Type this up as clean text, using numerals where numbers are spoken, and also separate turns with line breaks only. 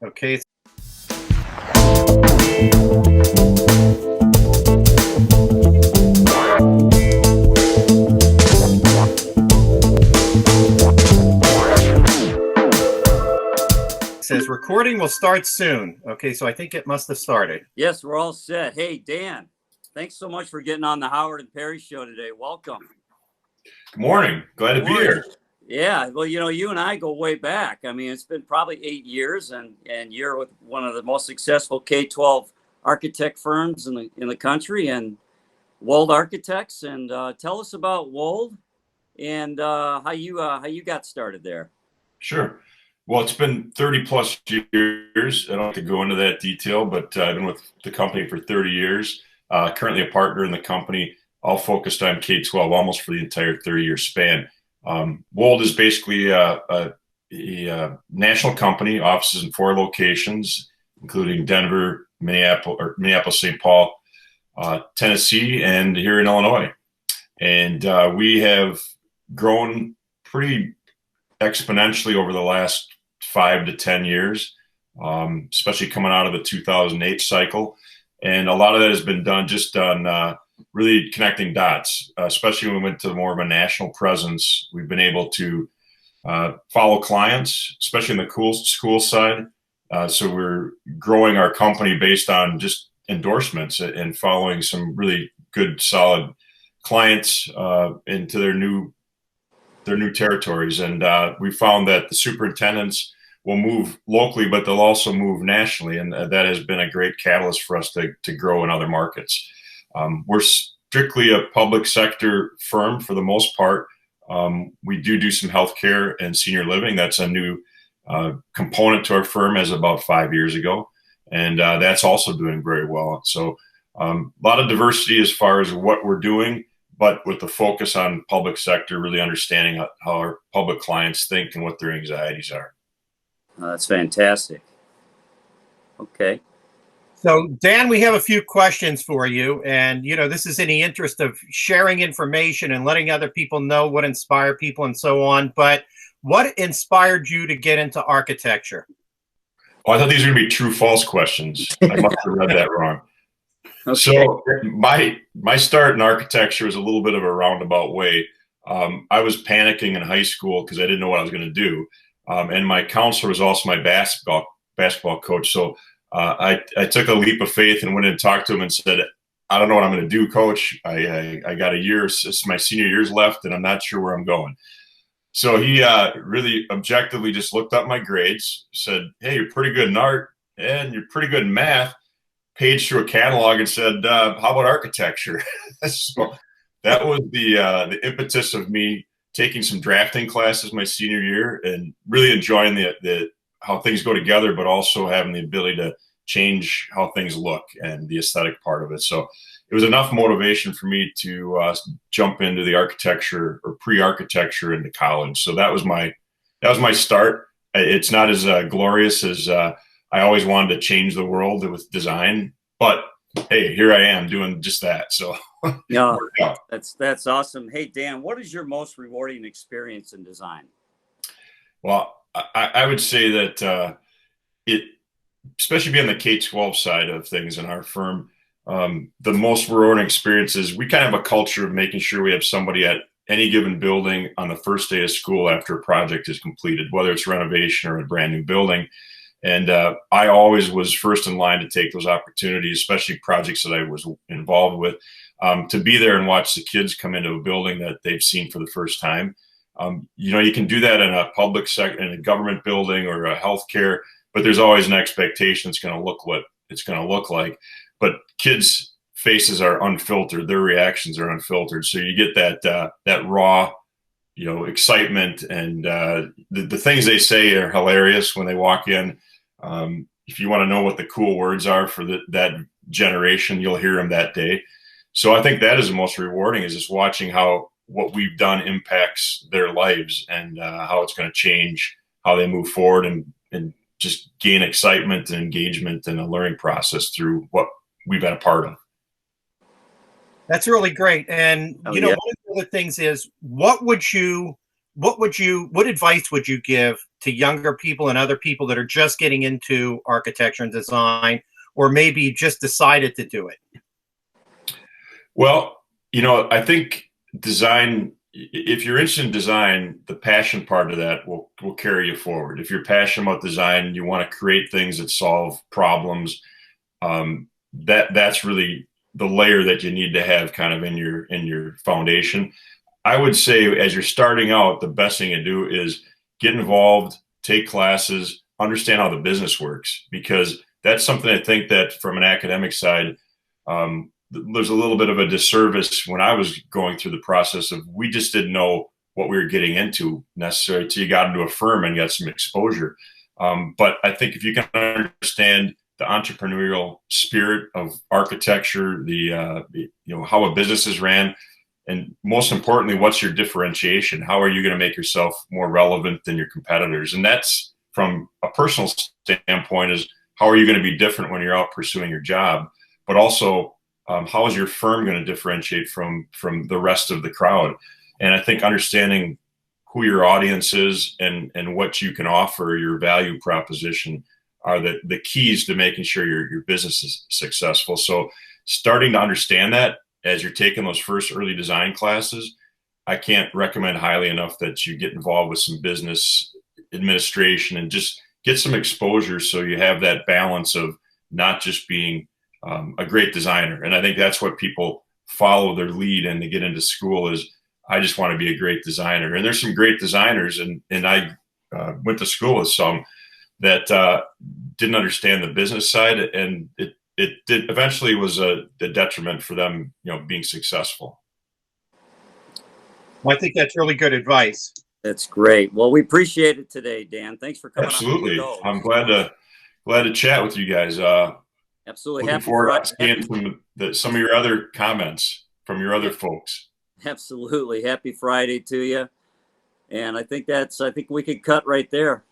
Okay. It says recording will start soon. Okay, so I think it must have started.
Yes, we're all set. Hey, Dan, thanks so much for getting on the Howard and Perry show today. Welcome.
Good morning. Glad to be here.
Yeah, well, you and I go way back. I mean, it's been probably 8 years, and you're with one of the most successful K-12 architect firms in the country, and Wold Architects. And tell us about Wold and how you got started there.
Sure. Well, it's been 30 plus years. I don't have to go into that detail, but I've been with the company for 30 years. Currently a partner in the company, all focused on K-12 almost for the entire 30-year span. Wold is basically a national company, offices in 4 locations, including Denver, Minneapolis, St. Paul, Tennessee, and here in Illinois. And we have grown pretty exponentially over the last 5 to 10 years, especially coming out of the 2008 cycle. And a lot of that has been done just on really connecting dots, especially when we went to more of a national presence. We've been able to follow clients, especially in the school side. So we're growing our company based on just endorsements and following some really good, solid clients into their new territories. And we found that the superintendents will move locally, but they'll also move nationally. And that has been a great catalyst for us to grow in other markets. We're strictly a public sector firm for the most part. We do some healthcare and senior living. That's a new component to our firm as about 5 years ago. And that's also doing very well. So a lot of diversity as far as what we're doing, but with the focus on public sector, really understanding how our public clients think and what their anxieties are.
That's fantastic. Okay.
So, Dan, we have a few questions for you. And, this is in the interest of sharing information and letting other people know what inspired people and so on. But what inspired you to get into architecture?
Oh, I thought these were going to be true-false questions. I must have read that wrong. Okay. So my start in architecture was a little bit of a roundabout way. I was panicking in high school because I didn't know what I was going to do. And my counselor was also my basketball coach. So I took a leap of faith and went and talked to him and said, I don't know what I'm going to do, coach. I got a year, it's my senior year's left, and I'm not sure where I'm going. So he really objectively just looked up my grades, said, hey, you're pretty good in art and you're pretty good in math, paged through a catalog and said, how about architecture? So that was the impetus of me taking some drafting classes my senior year and really enjoying the how things go together, but also having the ability to change how things look and the aesthetic part of it. So it was enough motivation for me to jump into the architecture or pre-architecture into college. So that was my start. It's not as glorious as I always wanted to change the world with design, but hey, here I am doing just that. So
yeah, that's awesome. Hey, Dan, what is your most rewarding experience in design?
Well, I would say that especially being the K-12 side of things in our firm, the most rewarding experience is we kind of have a culture of making sure we have somebody at any given building on the first day of school after a project is completed, whether it's renovation or a brand new building. And I always was first in line to take those opportunities, especially projects that I was involved with, to be there and watch the kids come into a building that they've seen for the first time. You can do that in a public sector, in a government building or a healthcare, but there's always an expectation it's going to look what it's going to look like. But kids' faces are unfiltered; their reactions are unfiltered. So you get that raw, excitement, and the things they say are hilarious when they walk in. If you want to know what the cool words are for that generation, you'll hear them that day. So I think that is the most rewarding, is just watching how what we've done impacts their lives and how it's going to change how they move forward and just gain excitement and engagement and a learning process through what we've been a part of.
That's really great. And, one of the other things is, what would you what advice would you give to younger people and other people that are just getting into architecture and design, or maybe just decided to do it?
Well, I think design, if you're interested in design, the passion part of that will carry you forward. If you're passionate about design, you want to create things that solve problems, that's really the layer that you need to have kind of in your foundation. I would say as you're starting out, the best thing to do is get involved, take classes, understand how the business works, because that's something I think that from an academic side, there's a little bit of a disservice when I was going through the process of, we just didn't know what we were getting into necessarily till you got into a firm and got some exposure. But I think if you can understand the entrepreneurial spirit of architecture, how a business is ran, and most importantly, what's your differentiation? How are you going to make yourself more relevant than your competitors? And that's from a personal standpoint, is how are you going to be different when you're out pursuing your job? But also, how is your firm going to differentiate from the rest of the crowd? And I think understanding who your audience is and what you can offer, your value proposition, are the keys to making sure your business is successful. So starting to understand that as you're taking those first early design classes, I can't recommend highly enough that you get involved with some business administration and just get some exposure, so you have that balance of not just being a great designer. And I think that's what people follow their lead and to get into school is, I just want to be a great designer. And there's some great designers, and I went to school with some that didn't understand the business side, and it did eventually was a detriment for them, being successful.
Well, I think that's really good advice.
That's great. Well, we appreciate it today, Dan. Thanks for coming.
Absolutely. I'm glad to chat with you guys.
Absolutely.
Looking forward to seeing some of your other comments from your other folks.
Absolutely. Happy Friday to you. And I think we could cut right there.